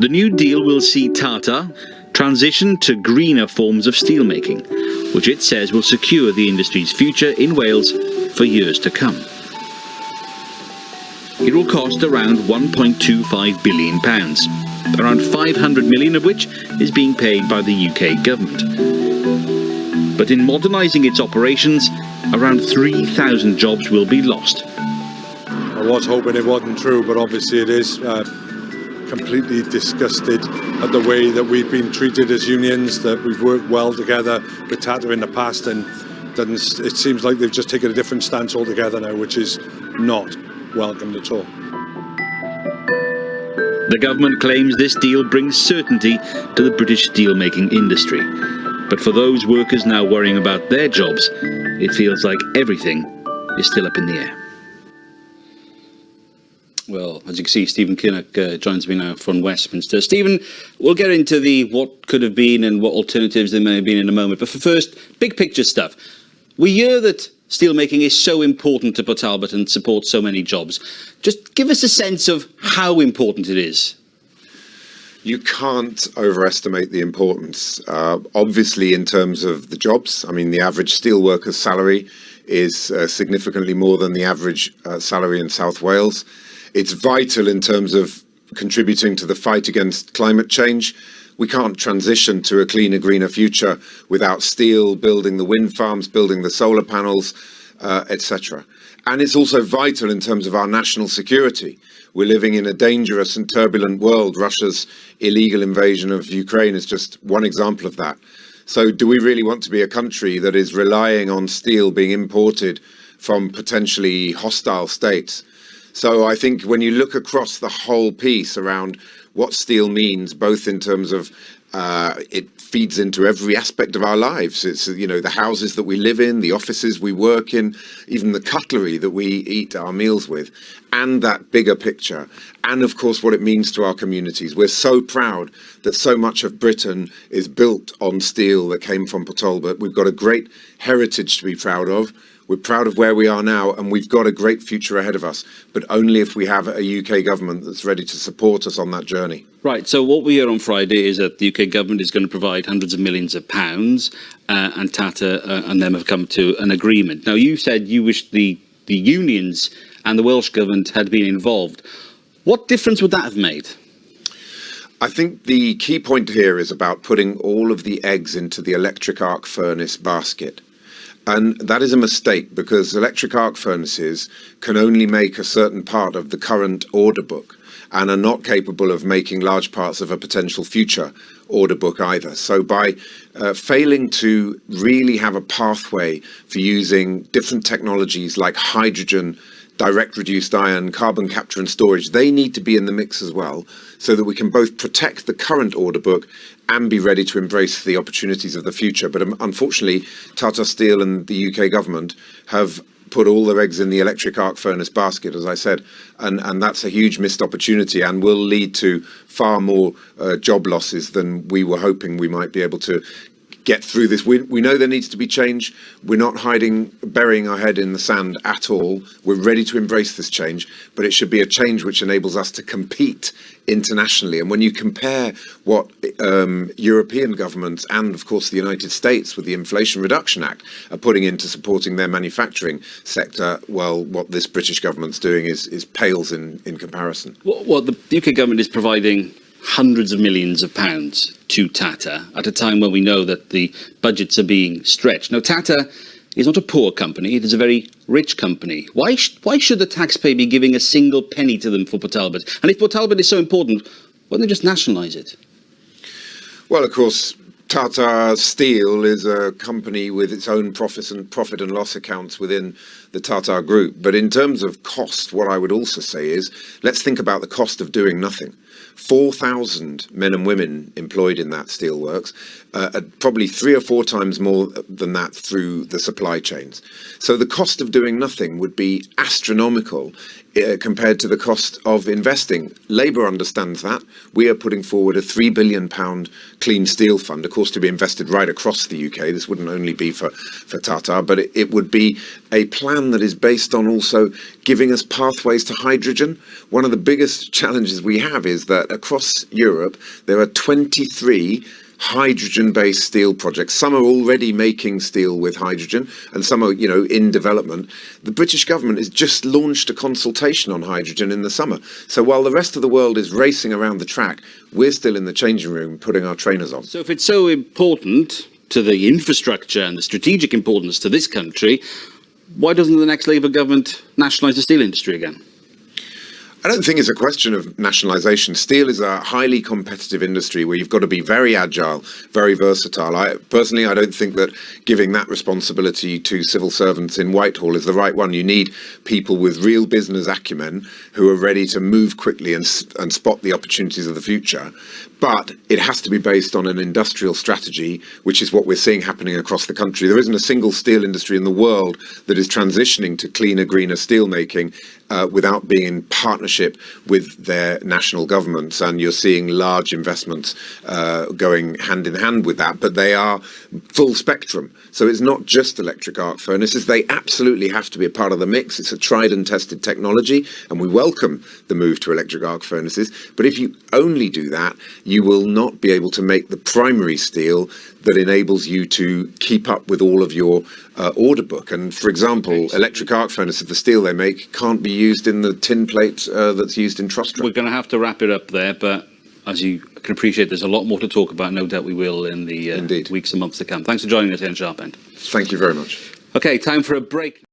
The new deal will see Tata transition to greener forms of steelmaking, which it says will secure the industry's future in Wales for years to come. It will cost around £1.25 billion, around 500 million of which is being paid by the UK government. But in modernising its operations, around 3,000 jobs will be lost. I was hoping it wasn't true, but obviously it is. Completely disgusted at the way that we've been treated as unions, that we've worked well together with Tata in the past, and it seems like they've just taken a different stance altogether now, which is not welcomed at all. The government claims this deal brings certainty to the British steelmaking industry. But for those workers now worrying about their jobs, it feels like everything is still up in the air. Well, as you can see, Stephen Kinnock joins me now from Westminster. Stephen, we'll get into the what could have been and what alternatives there may have been in a moment. But for first, big picture stuff. We hear that steelmaking is so important to Port Talbot and supports so many jobs. Just give us a sense of how important it is. You can't overestimate the importance. Obviously, in terms of the jobs, I mean, the average steelworker's salary is significantly more than the average salary in South Wales. It's vital in terms of contributing to the fight against climate change. We can't transition to a cleaner, greener future without steel, building the wind farms, building the solar panels, etc. And it's also vital in terms of our national security. We're living in a dangerous and turbulent world. Russia's illegal invasion of Ukraine is just one example of that. So do we really want to be a country that is relying on steel being imported from potentially hostile states? So I think when you look across the whole piece around what steel means, both in terms of it feeds into every aspect of our lives. It's, you know, the houses that we live in, the offices we work in, even the cutlery that we eat our meals with, and that bigger picture. And of course, what it means to our communities. We're so proud that so much of Britain is built on steel that came from Port Talbot. We've got a great heritage to be proud of. We're proud of where we are now, and we've got a great future ahead of us, but only if we have a UK government that's ready to support us on that journey. Right, so what we hear on Friday is that the UK government is going to provide hundreds of millions of pounds, and Tata and them have come to an agreement. Now, you said you wish the unions and the Welsh government had been involved. What difference would that have made? I think the key point here is about putting all of the eggs into the electric arc furnace basket. And that is a mistake, because electric arc furnaces can only make a certain part of the current order book and are not capable of making large parts of a potential future order book either. So by failing to really have a pathway for using different technologies like hydrogen, direct reduced iron, carbon capture and storage, they need to be in the mix as well, so that we can both protect the current order book and be ready to embrace the opportunities of the future. But unfortunately, Tata Steel and the UK government have put all their eggs in the electric arc furnace basket, as I said, and that's a huge missed opportunity and will lead to far more job losses than we were hoping we might be able to get through this. We know there needs to be change. We're not burying our head in the sand at all. We're ready to embrace this change, but it should be a change which enables us to compete internationally. And when you compare what European governments and, of course, the United States with the Inflation Reduction Act are putting into supporting their manufacturing sector, well, what this British government's doing is pales in comparison. Well, the UK government is providing hundreds of millions of pounds to Tata at a time when we know that the budgets are being stretched. Now, Tata is not a poor company, it is a very rich company. Why should the taxpayer be giving a single penny to them for Port Talbot? And if Port Talbot is so important, why don't they just nationalise it? Well, of course, Tata Steel is a company with its own profit and loss accounts within the Tata Group. But in terms of cost, what I would also say is, let's think about the cost of doing nothing. 4,000 men and women employed in that steelworks, probably 3 or 4 times more than that through the supply chains. So the cost of doing nothing would be astronomical compared to the cost of investing. Labour understands that. We are putting forward a £3 billion clean steel fund, of course, to be invested right across the UK. This wouldn't only be for Tata, but it would be a plan that is based on also giving us pathways to hydrogen. One of the biggest challenges we have is that across Europe, there are 23 hydrogen-based steel projects. Some are already making steel with hydrogen, and some are, in development. The British government has just launched a consultation on hydrogen in the summer. So while the rest of the world is racing around the track, we're still in the changing room putting our trainers on. So if it's so important to the infrastructure and the strategic importance to this country, why doesn't the next Labour government nationalise the steel industry again? I don't think it's a question of nationalisation. Steel is a highly competitive industry where you've got to be very agile, very versatile. I don't think that giving that responsibility to civil servants in Whitehall is the right one. You need people with real business acumen who are ready to move quickly and spot the opportunities of the future. But it has to be based on an industrial strategy, which is what we're seeing happening across the country. There isn't a single steel industry in the world that is transitioning to cleaner, greener steel making without being in partnership with their national governments. And you're seeing large investments going hand in hand with that, but they are full spectrum. So it's not just electric arc furnaces. They absolutely have to be a part of the mix. It's a tried and tested technology, and we welcome the move to electric arc furnaces. But if you only do that, you will not be able to make the primary steel that enables you to keep up with all of your order book. And for example, electric arc furnaces, the steel they make, can't be used in the tin plate that's used in truss truck. We're going to have to wrap it up there, but as you can appreciate, there's a lot more to talk about. No doubt we will in the weeks and months to come. Thanks for joining us here in Sharp End. Thank you very much. Okay, time for a break.